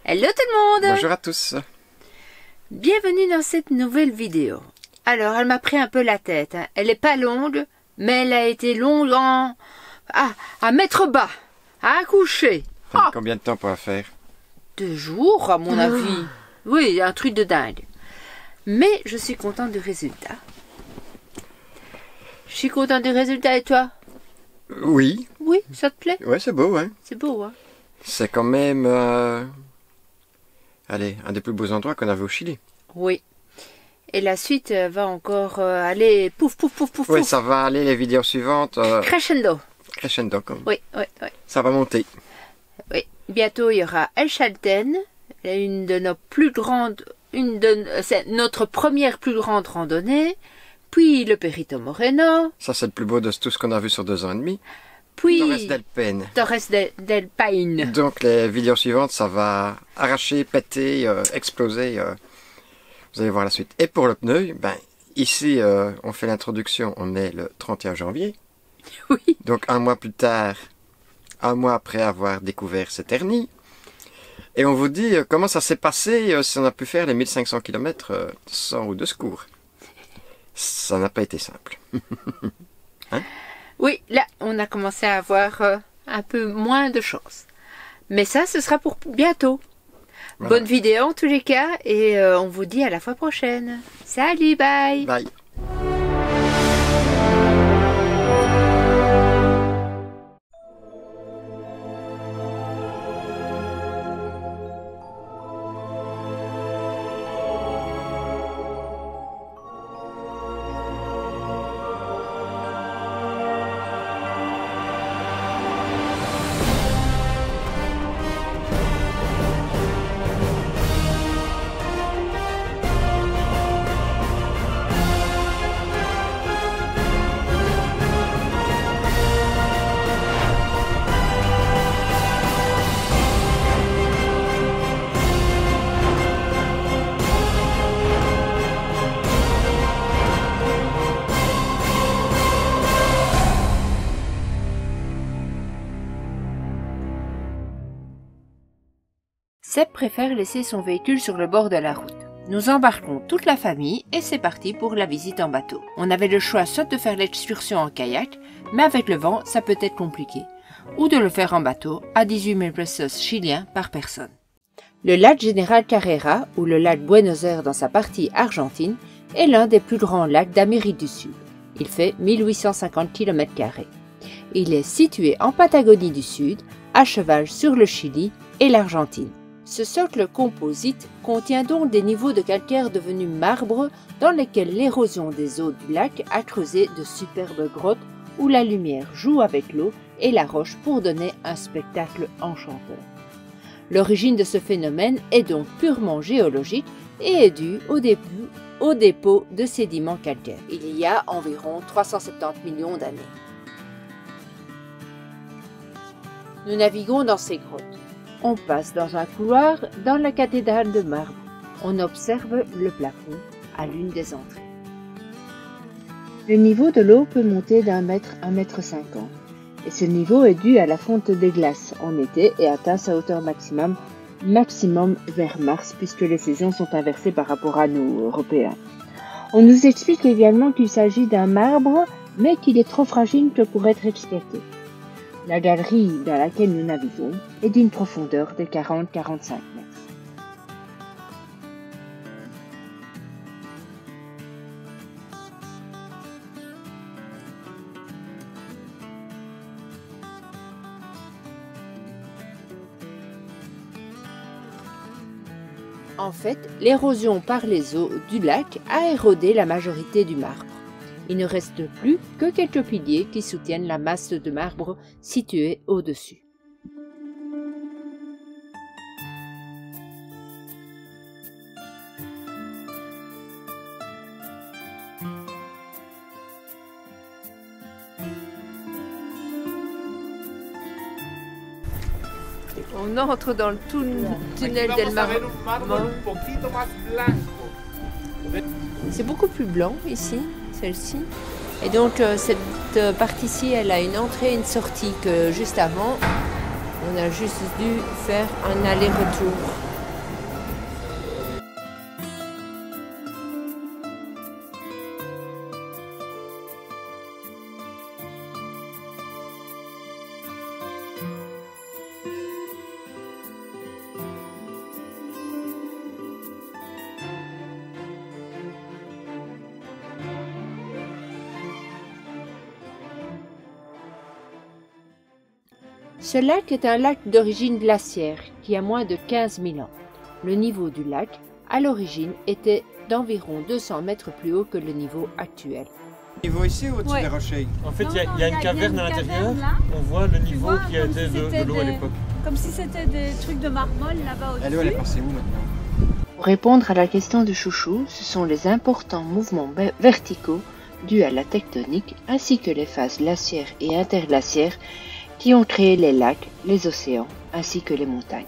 Hello tout le monde! Bonjour à tous! Bienvenue dans cette nouvelle vidéo. Alors, elle m'a pris un peu la tête. Hein. Elle n'est pas longue, mais elle a été longue à mettre bas, à accoucher. Combien de temps pour la faire? 2 jours, à mon avis. Oui, un truc de dingue. Mais je suis contente du résultat. Je suis contente du résultat et toi? Oui. Oui, ça te plaît? Ouais, c'est beau, hein. C'est beau, hein. C'est quand même, allez, un des plus beaux endroits qu'on avait au Chili. Oui. Et la suite va encore aller pouf, pouf, pouf, pouf, Oui, pouf. ça va aller les vidéos suivantes. Crescendo. Crescendo, comme. Oui, oui, oui. Ça va monter. Oui. Bientôt, il y aura El Chalten, une de nos plus grandes, c'est notre première plus grande randonnée. Puis le Perito Moreno. Ça, c'est le plus beau de tout ce qu'on a vu sur 2 ans et demi. Puis Torres del Paine. Torres del Paine. Donc, les vidéos suivantes, ça va arracher, péter, exploser. Vous allez voir la suite. Et pour le pneu, ben, ici, on fait l'introduction, on est le 31 janvier. Oui. Donc, un mois plus tard, un mois après avoir découvert cette hernie. Et on vous dit comment ça s'est passé si on a pu faire les 1500 km sans roue de secours. Ça n'a pas été simple. Hein? Oui, là, on a commencé à avoir un peu moins de chance. Mais ça, ce sera pour bientôt. Voilà. Bonne vidéo en tous les cas, et on vous dit à la fois prochaine. Salut, bye! Bye! Seb préfère laisser son véhicule sur le bord de la route. Nous embarquons toute la famille et c'est parti pour la visite en bateau. On avait le choix soit de faire l'excursion en kayak, mais avec le vent, ça peut être compliqué, ou de le faire en bateau à 18 000 pesos chiliens par personne. Le lac Général Carrera, ou le lac Buenos Aires dans sa partie argentine, est l'un des plus grands lacs d'Amérique du Sud. Il fait 1850 km². Il est situé en Patagonie du Sud, à cheval sur le Chili et l'Argentine. Ce socle composite contient donc des niveaux de calcaire devenus marbre dans lesquels l'érosion des eaux du lac a creusé de superbes grottes où la lumière joue avec l'eau et la roche pour donner un spectacle enchanteur. L'origine de ce phénomène est donc purement géologique et est due au dépôt de sédiments calcaires, il y a environ 370 millions d'années. Nous naviguons dans ces grottes. On passe dans un couloir dans la cathédrale de marbre. On observe le plafond à l'une des entrées. Le niveau de l'eau peut monter d'1 mètre à 1,50 m. Et ce niveau est dû à la fonte des glaces en été et atteint sa hauteur maximum vers mars puisque les saisons sont inversées par rapport à nous, Européens. On nous explique également qu'il s'agit d'un marbre mais qu'il est trop fragile pour être exploité. La galerie dans laquelle nous naviguons est d'une profondeur de 40-45 mètres. En fait, l'érosion par les eaux du lac a érodé la majorité du marbre. Il ne reste plus que quelques piliers qui soutiennent la masse de marbre située au-dessus. On entre dans le tunnel del Marmo. C'est beaucoup plus blanc ici, celle-ci. Et donc cette partie-ci, elle a une entrée et une sortie que juste avant, on a juste dû faire un aller-retour Ce lac est un lac d'origine glaciaire qui a moins de 15 000 ans. Le niveau du lac, à l'origine, était d'environ 200 mètres plus haut que le niveau actuel. Niveau ici ou au-dessus des rochers? En fait, il y a une caverne à l'intérieur. On voit le niveau qui a été de l'eau à l'époque. Comme si c'était des trucs de marmol là-bas au-dessus. Elle est passée où maintenant? Pour répondre à la question de Chouchou, ce sont les importants mouvements verticaux dus à la tectonique ainsi que les phases glaciaires et interglaciaires qui ont créé les lacs, les océans ainsi que les montagnes.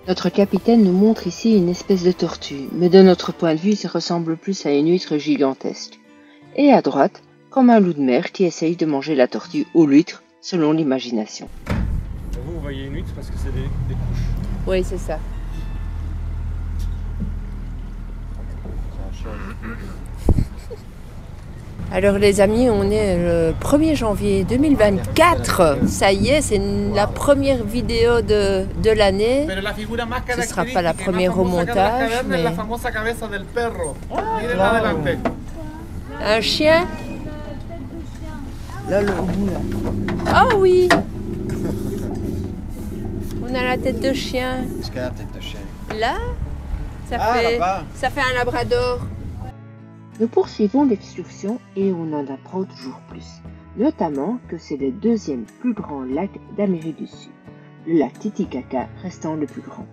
Notre capitaine nous montre ici une espèce de tortue, mais de notre point de vue, ça ressemble plus à une huître gigantesque. Et à droite, comme un loup de mer qui essaye de manger la tortue ou l'huître, selon l'imagination. Vous voyez une huître parce que c'est des couches. Oui, c'est ça. Alors les amis, on est le 1er janvier 2024. Ça y est, c'est la première vidéo de l'année. Ce ne sera pas la première au montage, mais... Un chien? Là, au bout, là. Oh oui! On a la tête de chien. Qu'est-ce qu'il y a la tête de chien? Là, ça fait un labrador. Nous poursuivons l'excursion et on en apprend toujours plus. Notamment que c'est le deuxième plus grand lac d'Amérique du Sud, le lac Titicaca restant le plus grand.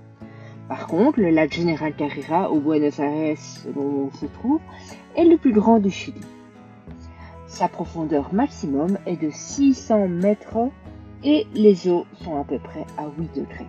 Par contre, le lac General Carrera au Buenos Aires, où on se trouve, est le plus grand du Chili. Sa profondeur maximum est de 600 mètres et les eaux sont à peu près à 8 degrés.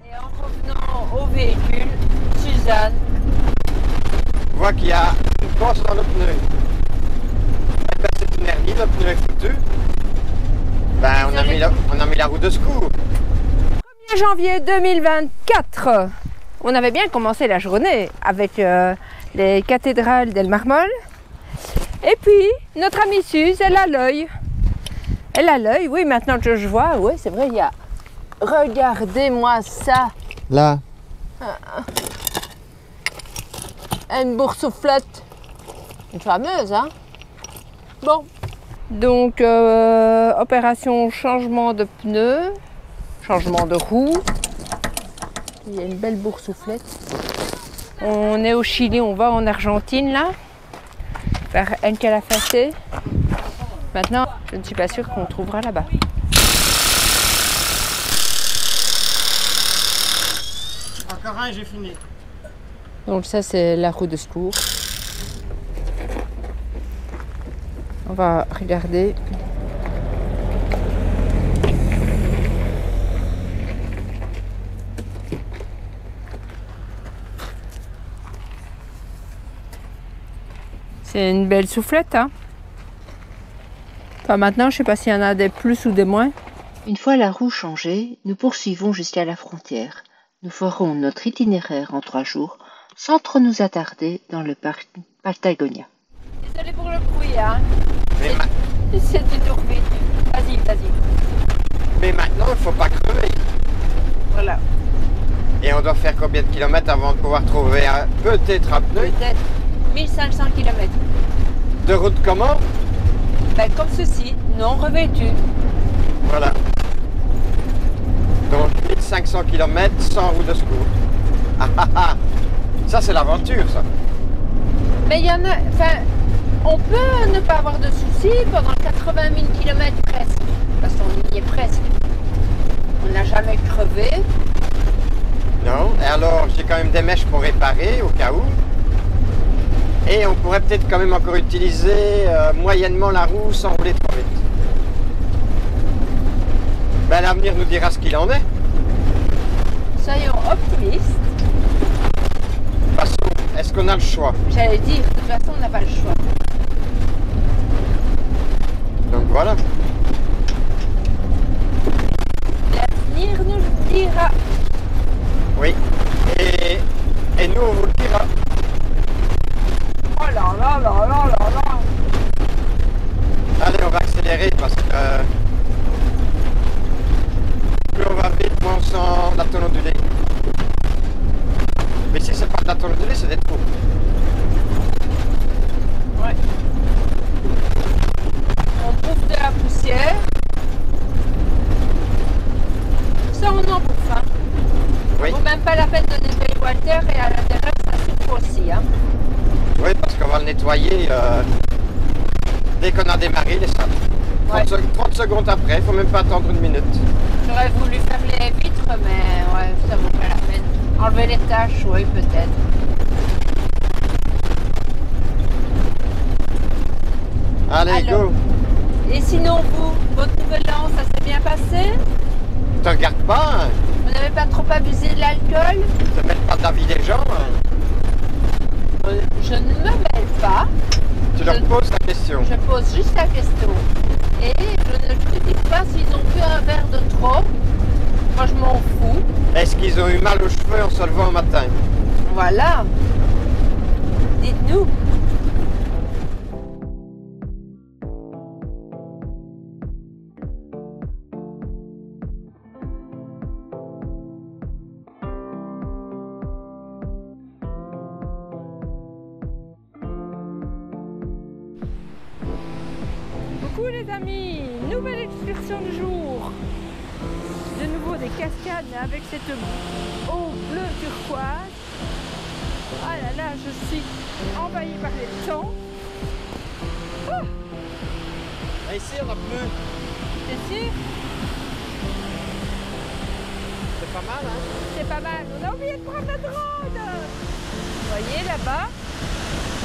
Et en revenant au véhicule, Suzanne voit qu'il y a une poche dans le pneu. Ben, c'est une hernie, le pneu est foutu. Ben, on a mis la roue de secours. 1er janvier 2024. On avait bien commencé la journée avec les cathédrales d'El Marmol. Et puis, notre amie Suze, elle a l'œil. Elle a l'œil, oui, maintenant que je vois, oui, c'est vrai, il y a... Regardez-moi ça. Là. Une boursouflette. Une fameuse, hein? Bon. Donc, opération changement de pneus, changement de roue. Il y a une belle boursouflette. On est au Chili, on va en Argentine, là, vers Encalafate. Maintenant, je ne suis pas sûre qu'on trouvera là-bas. Encore un et j'ai fini. Donc ça, c'est la roue de secours. On va regarder. C'est une belle soufflette, hein. Enfin, maintenant, je sais pas s'il y en a des plus ou des moins. Une fois la roue changée, nous poursuivons jusqu'à la frontière. Nous ferons notre itinéraire en 3 jours, sans trop nous attarder dans le parc Patagonia. Désolé pour le bruit, hein. Mais, C'est du tourbillon. Vas-y, vas-y. mais maintenant, il ne faut pas crever. Voilà. Et on doit faire combien de kilomètres avant de pouvoir trouver peut-être un pneu? Peut-être 1500 km. De route comment? Ben, comme ceci, non revêtu. Voilà. Donc 1500 km sans roue de secours. Ah ah ah. Ça c'est l'aventure ça. Mais il y en a. Enfin, on peut ne pas avoir de soucis pendant 80 000 km presque. Parce qu'on y est presque. On n'a jamais crevé. Non. Et alors j'ai quand même des mèches pour réparer au cas où. Et on pourrait peut-être quand même encore utiliser moyennement la roue sans rouler trop vite. Ben, l'avenir nous dira ce qu'il en est. Soyons optimistes. De toute façon, est-ce qu'on a le choix? J'allais dire, de toute façon, on n'a pas le choix. Donc voilà. L'avenir nous le dira. Oui. Et nous on vous le dira. Oh là là là là là là. Allez, on va accélérer parce que plus on va vite, moins on sent la tonne ondulée. Mais si c'est pas de la tonne ondulée, c'est des trous. Ouais. On bouffe de la poussière. Ça, on en bouffe, hein. Oui. Vaut même pas la peine de nettoyer Walter et à l'intérieur, ça souffre aussi, hein. Oui, parce qu'on va le nettoyer dès qu'on a démarré les salles. 30 secondes après, il faut même pas attendre 1 minute. J'aurais voulu faire les vitres, mais ouais, ça vaut pas la peine. Enlever les taches, oui, peut-être. Allez, Alors, go. Et sinon, vous, votre nouvel an, ça s'est bien passé? Te regarde pas, hein. Vous n'avez pas trop abusé de l'alcool? Te mêle pas de la vie des gens. Hein. Je ne me mêle pas. Tu leur poses la question. Je pose juste la question. Et je ne critique pas s'ils ont bu un verre de trop. Moi, je m'en fous. Est-ce qu'ils ont eu mal aux cheveux en se levant au matin? Voilà. Dites-nous. Coucou les amis, nouvelle excursion du jour. De nouveau des cascades mais avec cette eau bleue turquoise. Ah là là, je suis envahie par les temps. Oh, Ah, ici, on a plus. c'est sûr, C'est pas mal, hein? c'est pas mal. On a oublié de prendre la drone. Vous voyez là-bas,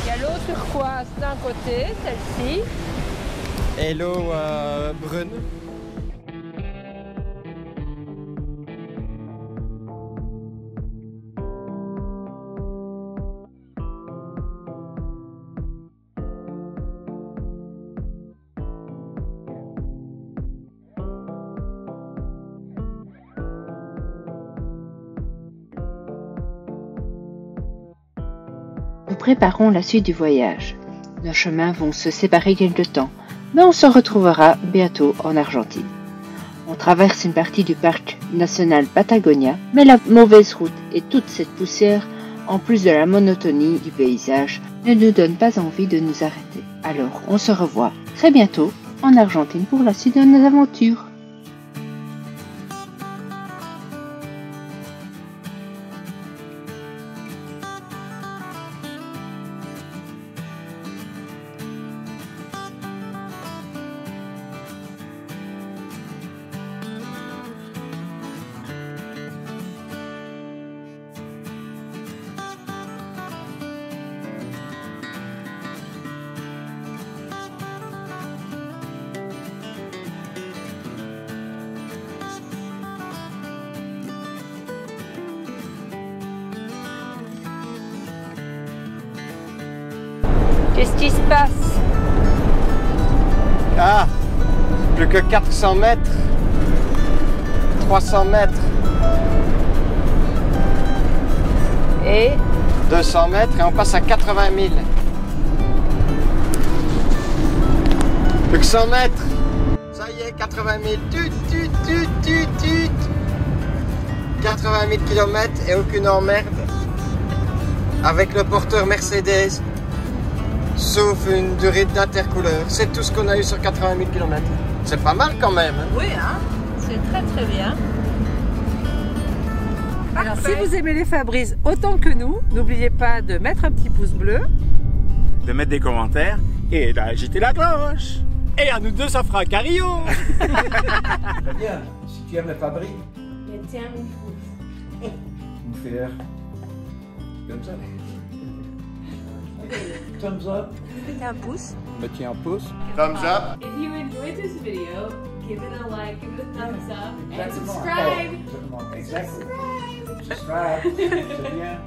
il y a l'eau turquoise d'un côté, celle-ci. Et l'eau brune. Nous préparons la suite du voyage. Nos chemins vont se séparer quelque temps, mais on se retrouvera bientôt en Argentine. On traverse une partie du parc national Patagonia, mais la mauvaise route et toute cette poussière, en plus de la monotonie du paysage, ne nous donne pas envie de nous arrêter. Alors on se revoit très bientôt en Argentine pour la suite de nos aventures. Qu'est-ce qui se passe? Ah, plus que 400 mètres, 300 mètres, Et 200 mètres et on passe à 80 000. Plus que 100 mètres. Ça y est, 80 000. Tut, tut, tut, tut, tut. 80 000 km et aucune emmerde. Avec le porteur Mercedes. Sauf une durée d'intercouleur. C'est tout ce qu'on a eu sur 80 000 km. C'est pas mal quand même. Hein? oui, hein, c'est très très bien. Alors si vous aimez les Fabrice autant que nous, n'oubliez pas de mettre un petit pouce bleu, de mettre des commentaires et d'agiter la cloche. Et à nous deux, ça fera un carillon. Très bien. Si tu aimes les Fabrice, Tiens, mon pouce. me faire comme ça. Thumbs up. mettez un pouce. Me tiens un pouce. Thumbs up. If you enjoyed this video, give it a like, give it a thumbs up, and Exactement. subscribe. Oh, exactement. Exactly. Subscribe. C'est bien.